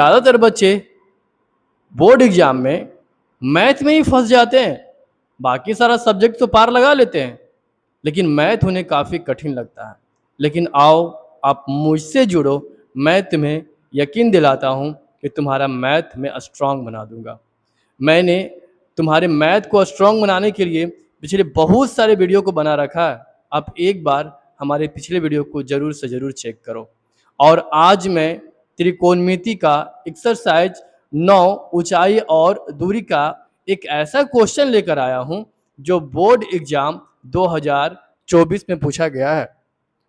ज़्यादातर बच्चे board exam में मैथ में ही फंस जाते हैं। बाकी सारा सब्जेक्ट तो पार लगा लेते हैं, लेकिन मैथ उन्हें काफ़ी कठिन लगता है। लेकिन आओ, आप मुझसे जुड़ो, मैं तुम्हें यकीन दिलाता हूँ कि तुम्हारा मैथ में स्ट्रांग बना दूंगा। मैंने तुम्हारे मैथ को स्ट्रांग बनाने के लिए पिछले बहुत सारे वीडियो को बना रखा है। आप एक बार हमारे पिछले वीडियो को ज़रूर से ज़रूर चेक करो। और आज मैं त्रिकोणमिति का एक्सरसाइज 9 ऊंचाई और दूरी का एक ऐसा क्वेश्चन लेकर आया हूं जो बोर्ड एग्जाम 2024 में पूछा गया है।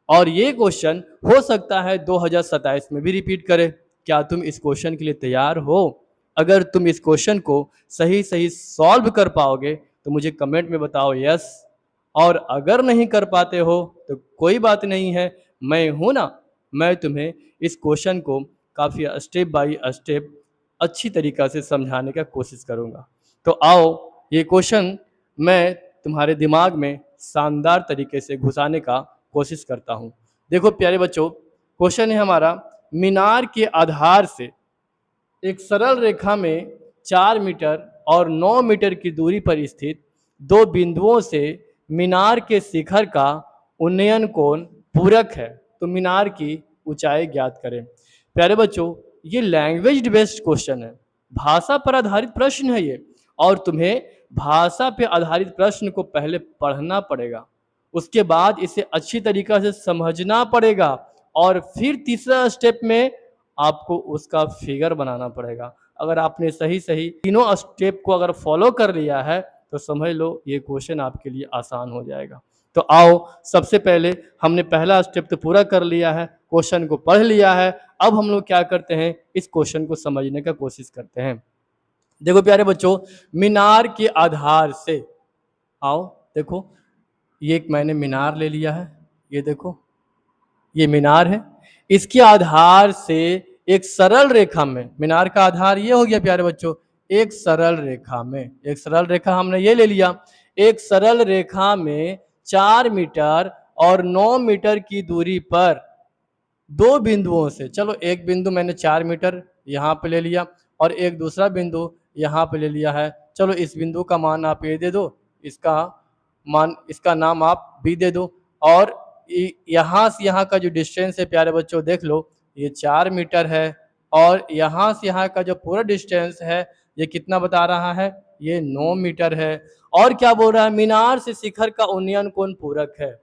और ये क्वेश्चन हो सकता है 2027 में भी रिपीट करे। क्या तुम इस क्वेश्चन के लिए तैयार हो? अगर तुम इस क्वेश्चन को सही सही सॉल्व कर पाओगे तो मुझे कमेंट में बताओ यस। और अगर नहीं कर पाते हो तो कोई बात नहीं है, मैं हूं ना। मैं तुम्हें इस क्वेश्चन को काफ़ी स्टेप बाय स्टेप अच्छी तरीक़ा से समझाने का कोशिश करूंगा। तो आओ, ये क्वेश्चन मैं तुम्हारे दिमाग में शानदार तरीके से घुसाने का कोशिश करता हूँ। देखो प्यारे बच्चों, क्वेश्चन है हमारा, मीनार के आधार से एक सरल रेखा में 4 मीटर और 9 मीटर की दूरी पर स्थित दो बिंदुओं से मीनार के शिखर का उन्नयन कोण पूरक है, तो मीनार की ऊंचाई ज्ञात करें। प्यारे बच्चों, ये लैंग्वेज बेस्ड क्वेश्चन है, भाषा पर आधारित प्रश्न है ये। और तुम्हें भाषा पे आधारित प्रश्न को पहले पढ़ना पड़ेगा, उसके बाद इसे अच्छी तरीक़ा से समझना पड़ेगा, और फिर तीसरा स्टेप में आपको उसका फिगर बनाना पड़ेगा। अगर आपने सही सही तीनों स्टेप को अगर फॉलो कर लिया है तो समझ लो ये क्वेश्चन आपके लिए आसान हो जाएगा। तो आओ, सबसे पहले हमने पहला स्टेप तो पूरा कर लिया है, क्वेश्चन को पढ़ लिया है। अब हम लोग क्या करते हैं, इस क्वेश्चन को समझने का कोशिश करते हैं। देखो प्यारे बच्चों, मीनार के आधार से, आओ देखो, ये एक मैंने मीनार ले लिया है, ये देखो ये मीनार है। इसके आधार से एक सरल रेखा में, मीनार का आधार ये हो गया प्यारे बच्चों, एक सरल रेखा में, एक सरल रेखा हमने ये ले लिया। एक सरल रेखा में 4 मीटर और 9 मीटर की दूरी पर दो बिंदुओं से, चलो एक बिंदु मैंने 4 मीटर यहाँ पे ले लिया और एक दूसरा बिंदु यहाँ पे ले लिया है। चलो इस बिंदु का मान आप ए दे दो, इसका मान, इसका नाम आप बी दे दो। और यहाँ से यहाँ का जो डिस्टेंस है प्यारे बच्चों देख लो, ये 4 मीटर है। और यहाँ से यहाँ का जो पूरा डिस्टेंस है ये कितना बता रहा है, ये 9 मीटर है। और क्या बोल रहा है, मीनार से शिखर का उन्नयन कोण पूरक है।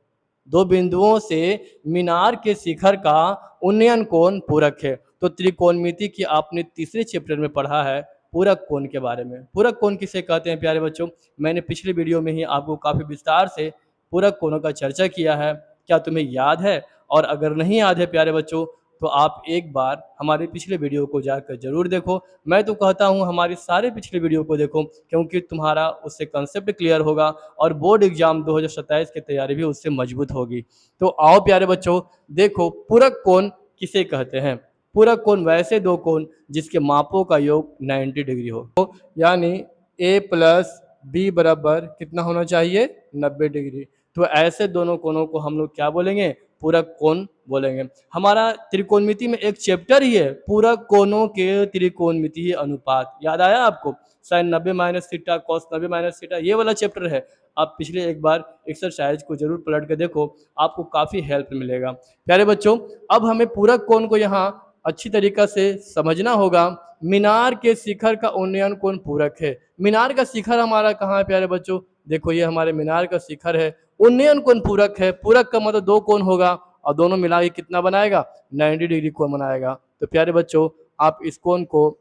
दो बिंदुओं से मीनार के शिखर का उन्नयन कोण पूरक है। तो त्रिकोणमिति की आपने तीसरे चैप्टर में पढ़ा है पूरक कोण के बारे में। पूरक कोण किसे कहते हैं प्यारे बच्चों, मैंने पिछले वीडियो में ही आपको काफ़ी विस्तार से पूरक कोणों का चर्चा किया है। क्या तुम्हें याद है? और अगर नहीं याद है प्यारे बच्चों तो आप एक बार हमारे पिछले वीडियो को जाकर जरूर देखो। मैं तो कहता हूँ हमारे सारे पिछले वीडियो को देखो, क्योंकि तुम्हारा उससे कंसेप्ट क्लियर होगा और बोर्ड एग्जाम 2027 की तैयारी भी उससे मजबूत होगी। तो आओ प्यारे बच्चों, देखो पूरक कोण किसे कहते हैं। पूरक कोण वैसे दो कोण जिसके मापों का योग 90 डिग्री हो, यानी a प्लस बी बराबर कितना होना चाहिए, 90 डिग्री। तो ऐसे दोनों कोणों को हम लोग क्या बोलेंगे, पूरक कोण बोलेंगे। हमारा त्रिकोणमिति में एक चैप्टर ही है पूरक कोणों के त्रिकोणमितीय अनुपात, याद आया आपको? Sine 90 minus theta, cos 90 minus theta, ये वाला चैप्टर है। आप पिछले एक बार एक्सरसाइज को जरूर पलट के देखो, आपको काफ़ी हेल्प मिलेगा। प्यारे बच्चों, अब हमें पूरक कोण को यहाँ अच्छी तरीक़ा से समझना होगा। मीनार के शिखर का उन्नयन कोण पूरक है। मीनार का शिखर हमारा कहाँ है प्यारे बच्चों, देखो ये हमारे मीनार का शिखर है। उन्नयन कोण पूरक है, पूरक का मतलब दो कोण होगा और दोनों मिला के कितना बनाएगा, 90 डिग्री कोण बनाएगा। तो प्यारे बच्चों, आप इस कोण को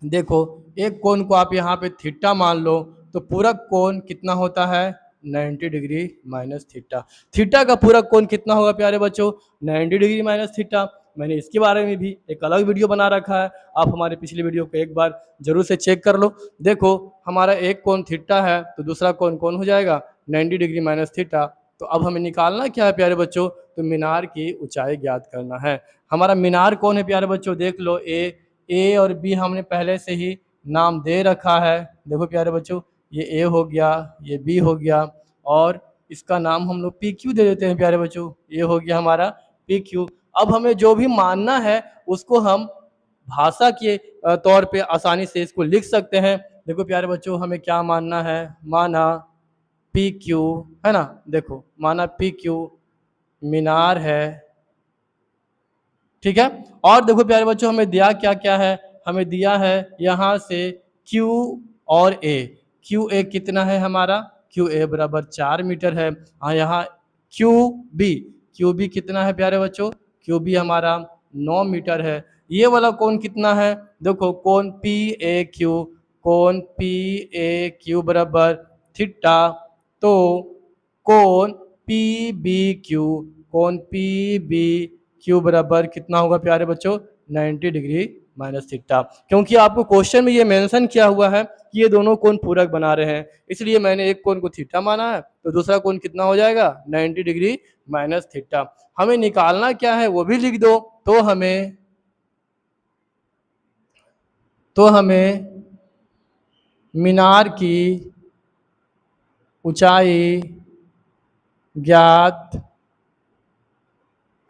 देखो, एक कोण को आप यहाँ पे थीटा मान लो, तो पूरक कोण कितना होता है, 90 डिग्री माइनस थीटा। थीटा का पूरक कोण कितना होगा प्यारे बच्चों, 90 डिग्री माइनस थीटा। मैंने इसके बारे में भी एक अलग वीडियो बना रखा है, आप हमारे पिछले वीडियो को एक बार जरूर से चेक कर लो। देखो हमारा एक कोण थीटा है तो दूसरा कोण कौन हो जाएगा, 90 डिग्री माइनस थीटा। तो अब हमें निकालना क्या है प्यारे बच्चों, तो मीनार की ऊंचाई ज्ञात करना है। हमारा मीनार कौन है प्यारे बच्चों, देख लो ए और बी हमने पहले से ही नाम दे रखा है। देखो प्यारे बच्चों, ये ए हो गया, ये बी हो गया, और इसका नाम हम लोग पी क्यू दे देते हैं प्यारे बच्चों। ये हो गया हमारा पी क्यू। अब हमें जो भी मानना है उसको हम भाषा के तौर पे आसानी से इसको लिख सकते हैं। देखो प्यारे बच्चों, हमें क्या मानना है, माना पी क्यू, है ना, देखो माना पी क्यू मीनार है, ठीक है। और देखो प्यारे बच्चों, हमें दिया क्या क्या है, हमें दिया है यहाँ से Q और A। क्यू ए कितना है हमारा, क्यू ए बराबर 4 मीटर है। हाँ, यहाँ क्यू बी कितना है प्यारे बच्चों, क्यू बी हमारा 9 मीटर है। ये वाला कोण कितना है, देखो कोण पी ए क्यू, कोण पी ए क्यू बराबर थीटा, तो कोण पी बी क्यू, कोण पी बी क्यू बराबर कितना होगा प्यारे बच्चों, 90 डिग्री माइनस थीटा। क्योंकि आपको क्वेश्चन में ये मेंशन किया हुआ है कि ये दोनों कोण पूरक बना रहे हैं, इसलिए मैंने एक कोण को थीटा माना है, तो दूसरा कोण कितना हो जाएगा, 90 डिग्री माइनस थीटा। हमें निकालना क्या है वो भी लिख दो। तो हमें मीनार की ऊंचाई ज्ञात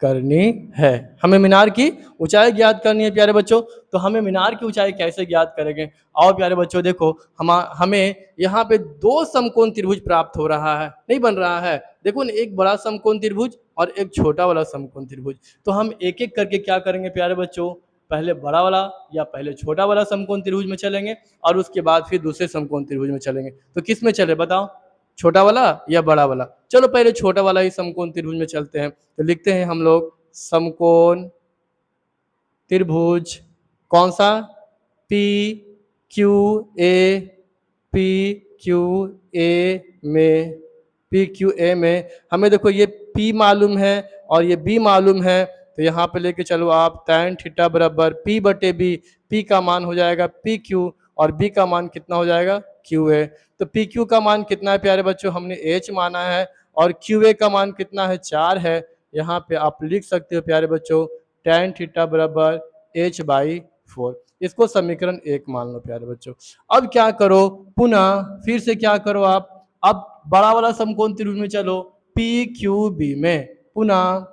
करनी है। हमें मीनार की ऊंचाई ज्ञात करनी है प्यारे बच्चों। तो हमें मीनार की ऊंचाई कैसे ज्ञात करेंगे, आओ प्यारे बच्चों, देखो हमें यहाँ पे दो समकोण त्रिभुज प्राप्त हो रहा है, नहीं बन रहा है, देखो ना, एक बड़ा समकोण त्रिभुज और एक छोटा वाला समकोण त्रिभुज। तो हम एक एक करके क्या करेंगे प्यारे बच्चों, पहले बड़ा वाला या पहले छोटा वाला समकोण त्रिभुज में चलेंगे और उसके बाद फिर दूसरे समकोण त्रिभुज में चलेंगे। तो किस में चले बताओ, छोटा वाला या बड़ा वाला? चलो पहले छोटा वाला ही समकोण त्रिभुज में चलते हैं। तो लिखते हैं हम लोग समकोण त्रिभुज कौन सा, पी क्यू ए में, पी क्यू ए में हमें देखो ये P मालूम है और ये B मालूम है, तो यहाँ पे लेके चलो आप tan थीटा बराबर P बटे B। P का मान हो जाएगा पी क्यू और B का मान कितना हो जाएगा, क्यू ए। तो पी क्यू का मान कितना है प्यारे बच्चों, हमने H माना है, और क्यू ए का मान कितना है, 4 है। यहाँ पे आप लिख सकते हो प्यारे बच्चों tan थीटा बराबर H/4। इसको समीकरण 1 मान लो प्यारे बच्चों। अब क्या करो, पुनः फिर से क्या करो आप, अब बड़ा वाला समकोण त्रिभुज में चलो, पी क्यू बी में, पुनः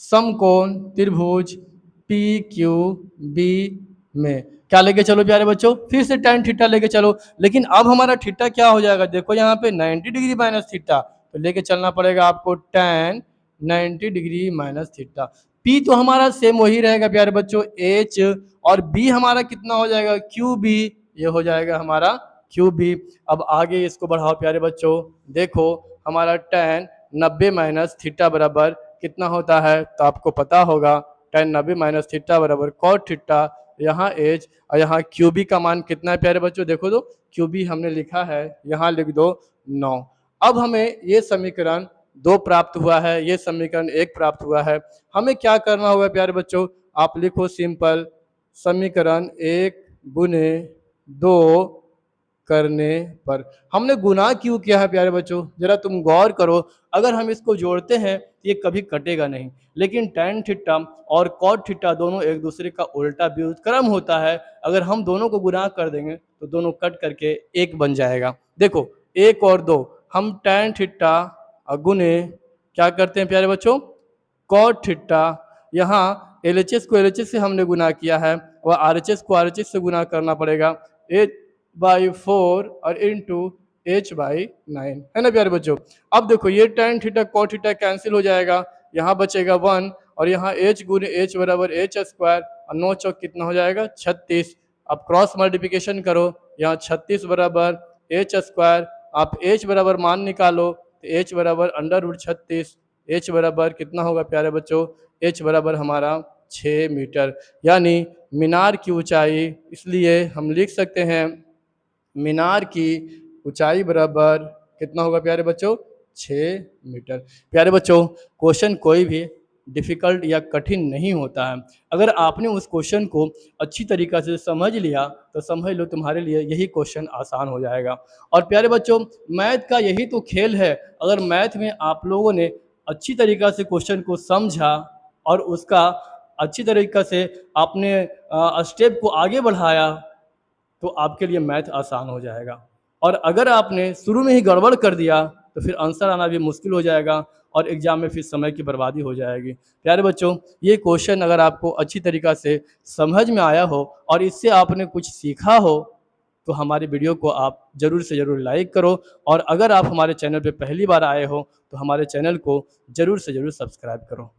समकोण त्रिभुज पी क्यू बी में क्या लेके चलो प्यारे बच्चों, फिर से tan थीटा लेके चलो। लेकिन अब हमारा थीटा क्या हो जाएगा, देखो यहाँ पे 90 डिग्री माइनस थीटा, तो लेके चलना पड़ेगा आपको tan 90 degree minus theta. P तो हमारा सेम वही रहेगा प्यारे बच्चों H, और B हमारा कितना हो जाएगा, QB, ये हो जाएगा हमारा QB। अब आगे इसको बढ़ाओ प्यारे बच्चों, देखो हमारा tan 90 माइनस थीटा बराबर कितना होता है, तो आपको पता होगा tan 90 माइनस थीटा बराबर cot थीटा, यहाँ H और यहाँ QB का मान कितना है प्यारे बच्चों, देखो तो QB हमने लिखा है, यहाँ लिख दो 9। अब हमें ये समीकरण 2 प्राप्त हुआ है, ये समीकरण 1 प्राप्त हुआ है। हमें क्या करना होगा प्यारे बच्चों, आप लिखो सिंपल, समीकरण 1 गुने 2 करने पर। हमने गुना क्यों किया है प्यारे बच्चों, जरा तुम गौर करो, अगर हम इसको जोड़ते हैं तो ये कभी कटेगा नहीं, लेकिन tan थीटा और cot थीटा दोनों एक दूसरे का उल्टा व्युत्क्रम होता है। अगर हम दोनों को गुना कर देंगे तो दोनों कट करके एक बन जाएगा। देखो 1 और 2, हम tan थीटा गुने क्या करते हैं प्यारे बच्चों, cot थीटा, यहाँ LHS को LHS से हमने गुना किया है और RHS को RHS से गुना करना पड़ेगा, 8/4 और इंटू H/9, है ना प्यारे बच्चों। अब देखो ये tan theta cot theta cancel हो जाएगा, यहाँ बचेगा 1 और यहाँ H गुने H बराबर H स्क्वायर और 9 चौक कितना हो जाएगा, 36। अब क्रॉस मल्टीप्लिकेशन करो, यहाँ 36 बराबर H स्क्वायर, आप H बराबर मान निकालो, तो H बराबर √36, H बराबर कितना होगा प्यारे बच्चों, H बराबर हमारा 6 मीटर, यानी मीनार की ऊंचाई, इसलिए हम लिख सकते हैं मीनार की ऊंचाई बराबर कितना होगा प्यारे बच्चों, 6 मीटर। प्यारे बच्चों, क्वेश्चन कोई भी डिफ़िकल्ट या कठिन नहीं होता है। अगर आपने उस क्वेश्चन को अच्छी तरीक़ा से समझ लिया तो समझ लो तुम्हारे लिए यही क्वेश्चन आसान हो जाएगा। और प्यारे बच्चों, मैथ का यही तो खेल है, अगर मैथ में आप लोगों ने अच्छी तरीक़ा से क्वेश्चन को समझा और उसका अच्छी तरीक़ा से आपने स्टेप को आगे बढ़ाया तो आपके लिए मैथ आसान हो जाएगा। और अगर आपने शुरू में ही गड़बड़ कर दिया तो फिर आंसर आना भी मुश्किल हो जाएगा और एग्ज़ाम में फिर समय की बर्बादी हो जाएगी। प्यारे बच्चों, ये क्वेश्चन अगर आपको अच्छी तरीक़ा से समझ में आया हो और इससे आपने कुछ सीखा हो, तो हमारी वीडियो को आप ज़रूर से ज़रूर लाइक करो और अगर आप हमारे चैनल पे पहली बार आए हो, तो हमारे चैनल को ज़रूर से ज़रूर सब्सक्राइब करो।